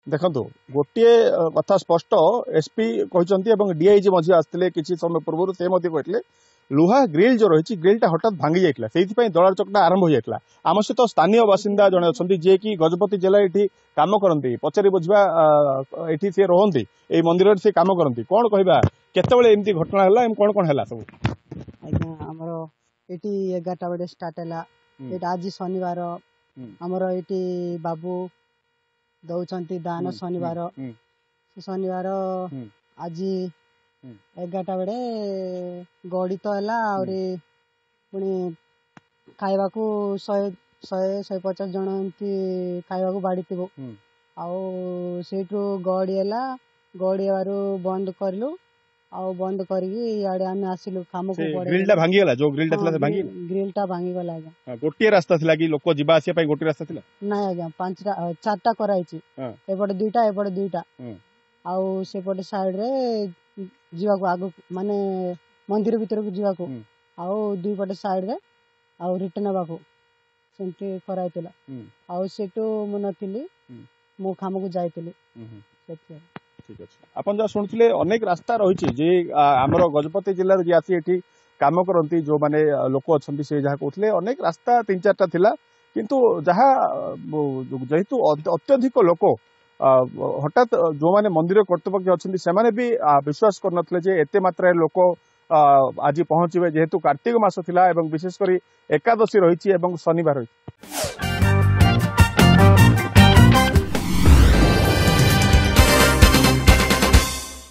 देखो गोटे कथा स्पष्ट एसपी कहते डीआईजी मझी आसते किसी समय पूर्व से कहते लुहा ग्रिल जो रही ग्रिलटा हठात भांगी जाता से दलार चकटा आरंभ हो जाता आम सहित स्थानीय बासिंदा जड़े अच्छा जी कि गजपति जिला ये कम करती पचारि बुझा ये सी रहती ये मंदिर से कम करती कौन कहवा केतबेले एमती घटना है कौन कौन है सब आज्ञा आमर ये 11टा बजे स्टार्ट है आज शनिवार आमर ये बाबू दौरान दान शनिवार शनिवार आज 11टा बेड़े गड़ी तो है पुणी खाइबा 100-150 जन एमती खाइबा बाड़ी थी गड़ी है गड़ी बंद करलु बंद करके आम आसिलु काम को ग्रिलटा भांगी गला जो ग्रिलटा थला से भांगी ग्रिलटा भांगी गला आज्ञा गोटे रास्ता थला कि लोक जिबा आसिया पई गोटे रास्ता थला ना आज्ञा 4टा कराइछि एपटे 2टा एपटे 2टा आउ सेपटे साइड रे जीवा को आगु माने मंदिर भीतर को जीवा को आउ दुई पटे साइड रे आउ रिटर्न बाको सेंती कराइतला आउ सेटो मु नथिली मु काम को जाइतली सेठी ठीक अच्छे आपन जहाँ शुणुले अनेक रास्ता रही जे आमर गजपति जिले जी आसी एठी काम करती जो माने लोक अच्छा से जहाँ कहते अनेक रास्ता 3-4टा थिला किंतु जहाँ जेहेतु अत्यधिक लोक हठात जो माने मंदिर कर्तृपक्ष अच्छा से भी विश्वास करते एते मात्रा लोक आज पहुंचे जेहेतु कार्तिक मास थिला एवं विशेषकर एकादशी रही शनिवार रही।